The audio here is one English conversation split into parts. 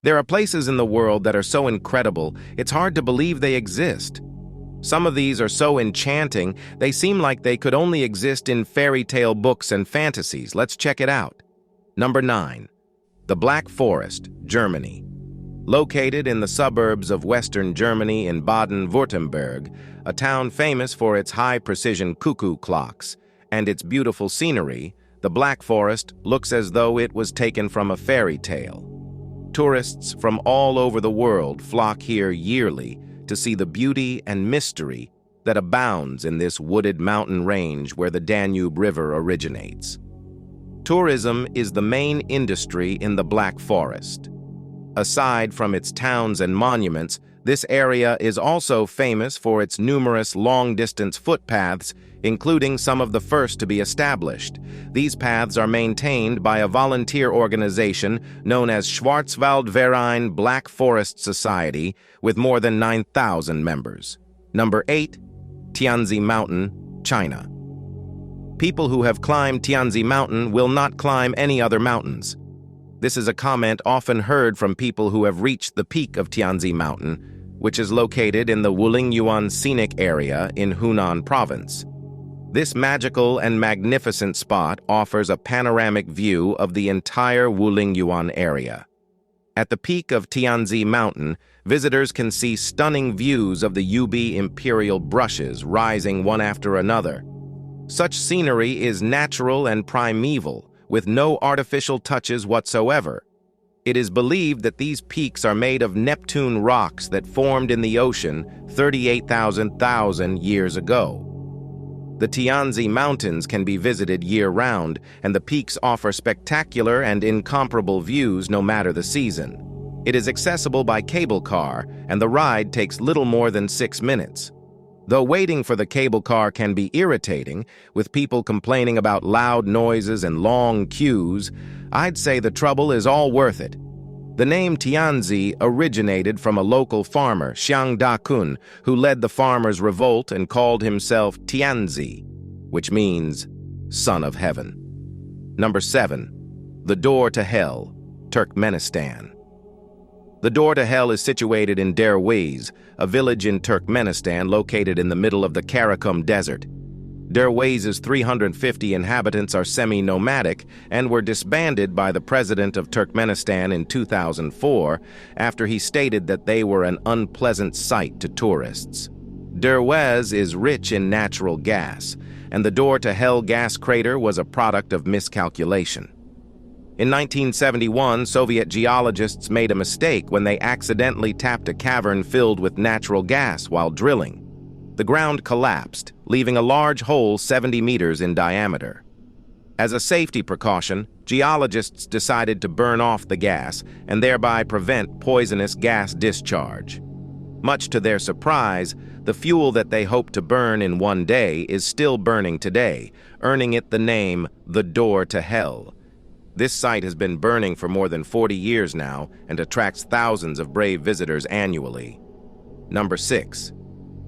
There are places in the world that are so incredible, it's hard to believe they exist. Some of these are so enchanting, they seem like they could only exist in fairy tale books and fantasies. Let's check it out. Number 9. The Black Forest, Germany. Located in the suburbs of western Germany in Baden-Württemberg, a town famous for its high-precision cuckoo clocks and its beautiful scenery, the Black Forest looks as though it was taken from a fairy tale. Tourists from all over the world flock here yearly to see the beauty and mystery that abounds in this wooded mountain range where the Danube River originates. Tourism is the main industry in the Black Forest. Aside from its towns and monuments, this area is also famous for its numerous long-distance footpaths, including some of the first to be established. These paths are maintained by a volunteer organization known as Schwarzwaldverein Black Forest Society, with more than 9,000 members. Number 8. Tianzi Mountain, China. People who have climbed Tianzi Mountain will not climb any other mountains. This is a comment often heard from people who have reached the peak of Tianzi Mountain, which is located in the Wulingyuan Scenic Area in Hunan Province. This magical and magnificent spot offers a panoramic view of the entire Wulingyuan area. At the peak of Tianzi Mountain, visitors can see stunning views of the Yubi imperial brushes rising one after another. Such scenery is natural and primeval, with no artificial touches whatsoever. It is believed that these peaks are made of Neptune rocks that formed in the ocean 38,000 years ago. The Tianzi Mountains can be visited year-round, and the peaks offer spectacular and incomparable views no matter the season. It is accessible by cable car, and the ride takes little more than 6 minutes. Though waiting for the cable car can be irritating, with people complaining about loud noises and long queues, I'd say the trouble is all worth it. The name Tianzi originated from a local farmer, Xiang Dakun, who led the farmers' revolt and called himself Tianzi, which means son of heaven. Number 7. The Door to Hell, Turkmenistan. The Door to Hell is situated in Derweiz, a village in Turkmenistan located in the middle of the Karakum Desert. Derweiz's 350 inhabitants are semi-nomadic and were disbanded by the president of Turkmenistan in 2004 after he stated that they were an unpleasant sight to tourists. Derweiz is rich in natural gas, and the Door to Hell gas crater was a product of miscalculation. In 1971, Soviet geologists made a mistake when they accidentally tapped a cavern filled with natural gas while drilling. The ground collapsed, leaving a large hole 70 meters in diameter. As a safety precaution, geologists decided to burn off the gas and thereby prevent poisonous gas discharge. Much to their surprise, the fuel that they hoped to burn in one day is still burning today, earning it the name the Door to Hell. This site has been burning for more than 40 years now and attracts thousands of brave visitors annually. Number 6.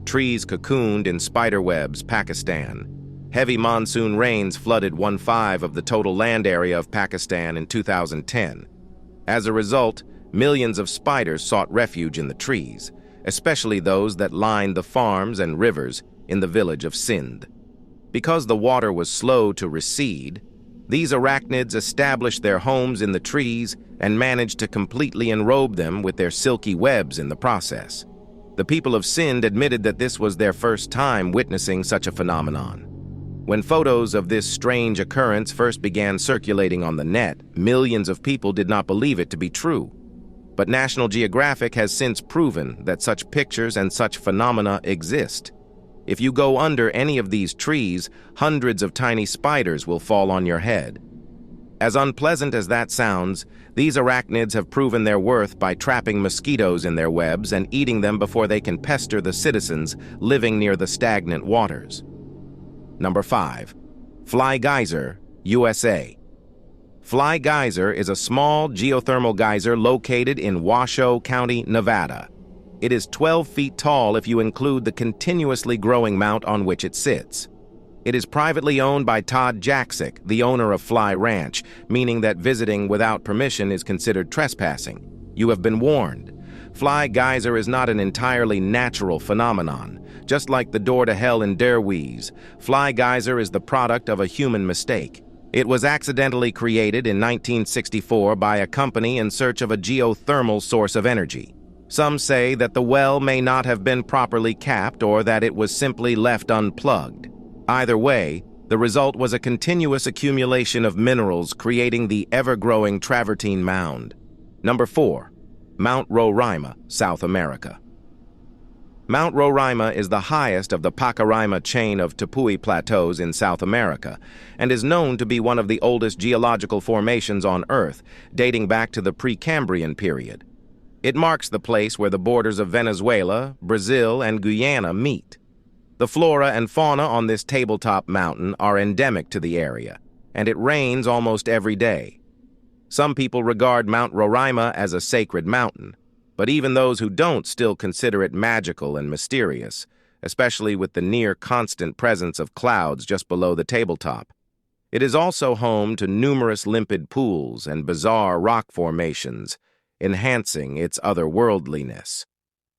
Trees cocooned in spiderwebs, Pakistan. Heavy monsoon rains flooded 1/5 of the total land area of Pakistan in 2010. As a result, millions of spiders sought refuge in the trees, especially those that lined the farms and rivers in the village of Sindh. Because the water was slow to recede, these arachnids established their homes in the trees and managed to completely enrobe them with their silky webs in the process. The people of Sindh admitted that this was their first time witnessing such a phenomenon. When photos of this strange occurrence first began circulating on the net, millions of people did not believe it to be true. But National Geographic has since proven that such pictures and such phenomena exist. If you go under any of these trees, hundreds of tiny spiders will fall on your head. As unpleasant as that sounds, these arachnids have proven their worth by trapping mosquitoes in their webs and eating them before they can pester the citizens living near the stagnant waters. Number 5. Fly Geyser, USA. Fly Geyser is a small geothermal geyser located in Washoe County, Nevada. It is 12 feet tall if you include the continuously growing mount on which it sits. It is privately owned by Todd Jaksic, the owner of Fly Ranch, meaning that visiting without permission is considered trespassing. You have been warned. Fly Geyser is not an entirely natural phenomenon. Just like the door to hell in Derwees, Fly Geyser is the product of a human mistake. It was accidentally created in 1964 by a company in search of a geothermal source of energy. Some say that the well may not have been properly capped or that it was simply left unplugged. Either way, the result was a continuous accumulation of minerals creating the ever-growing travertine mound. Number 4. Mount Roraima, South America. Mount Roraima is the highest of the Pacaraima chain of Tepui plateaus in South America and is known to be one of the oldest geological formations on Earth, dating back to the Precambrian period. It marks the place where the borders of Venezuela, Brazil, and Guyana meet. The flora and fauna on this tabletop mountain are endemic to the area, and it rains almost every day. Some people regard Mount Roraima as a sacred mountain, but even those who don't still consider it magical and mysterious, especially with the near-constant presence of clouds just below the tabletop. It is also home to numerous limpid pools and bizarre rock formations, enhancing its otherworldliness.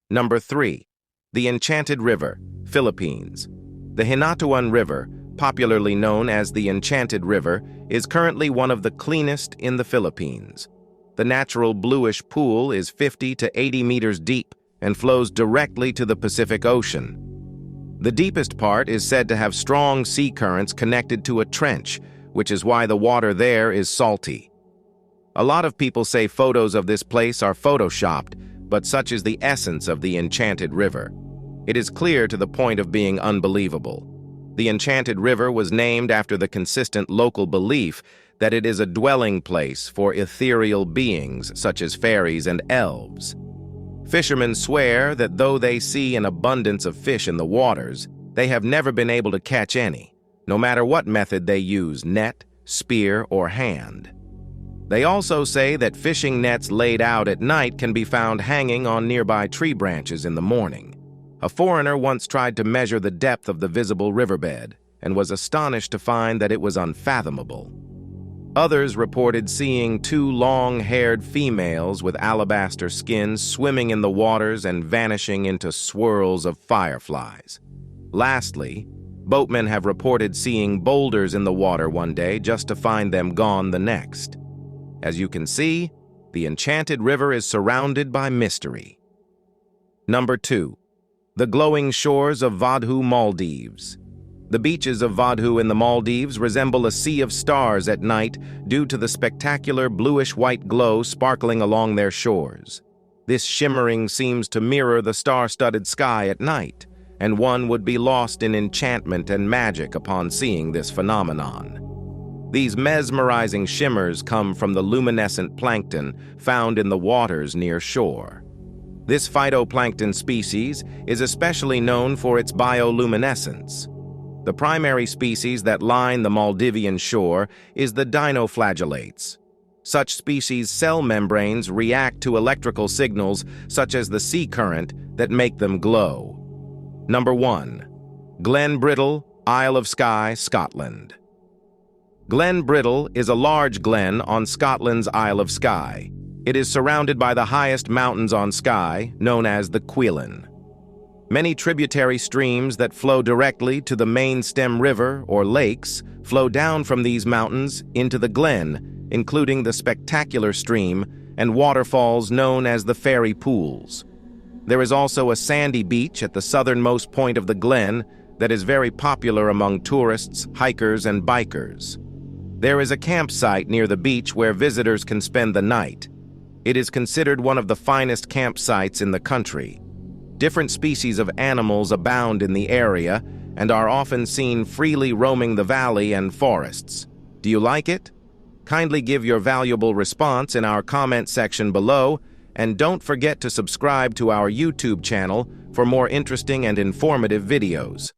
Number 3. The Enchanted River, Philippines. The Hinatuan River, popularly known as the Enchanted River, is currently one of the cleanest in the Philippines. The natural bluish pool is 50 to 80 meters deep and flows directly to the Pacific Ocean. The deepest part is said to have strong sea currents connected to a trench, which is why the water there is salty. A lot of people say photos of this place are photoshopped, but such is the essence of the Enchanted River. It is clear to the point of being unbelievable. The Enchanted River was named after the consistent local belief that it is a dwelling place for ethereal beings such as fairies and elves. Fishermen swear that though they see an abundance of fish in the waters, they have never been able to catch any, no matter what method they use, net, spear, or hand. They also say that fishing nets laid out at night can be found hanging on nearby tree branches in the morning. A foreigner once tried to measure the depth of the visible riverbed and was astonished to find that it was unfathomable. Others reported seeing 2 long-haired females with alabaster skins swimming in the waters and vanishing into swirls of fireflies. Lastly, boatmen have reported seeing boulders in the water one day just to find them gone the next. As you can see, the Enchanted River is surrounded by mystery. Number 2. The glowing shores of Vadhu, Maldives. The beaches of Vadhu in the Maldives resemble a sea of stars at night due to the spectacular bluish-white glow sparkling along their shores. This shimmering seems to mirror the star-studded sky at night, and one would be lost in enchantment and magic upon seeing this phenomenon. These mesmerizing shimmers come from the luminescent plankton found in the waters near shore. This phytoplankton species is especially known for its bioluminescence. The primary species that line the Maldivian shore is the dinoflagellates. Such species' cell membranes react to electrical signals such as the sea current that make them glow. Number 1. Glen Brittle, Isle of Skye, Scotland. Glen Brittle is a large glen on Scotland's Isle of Skye. It is surrounded by the highest mountains on Skye, known as the Cuillin. Many tributary streams that flow directly to the main stem river, or lakes, flow down from these mountains into the glen, including the spectacular stream and waterfalls known as the Fairy Pools. There is also a sandy beach at the southernmost point of the glen that is very popular among tourists, hikers, and bikers. There is a campsite near the beach where visitors can spend the night. It is considered one of the finest campsites in the country. Different species of animals abound in the area and are often seen freely roaming the valley and forests. Do you like it? Kindly give your valuable response in our comment section below, and don't forget to subscribe to our YouTube channel for more interesting and informative videos.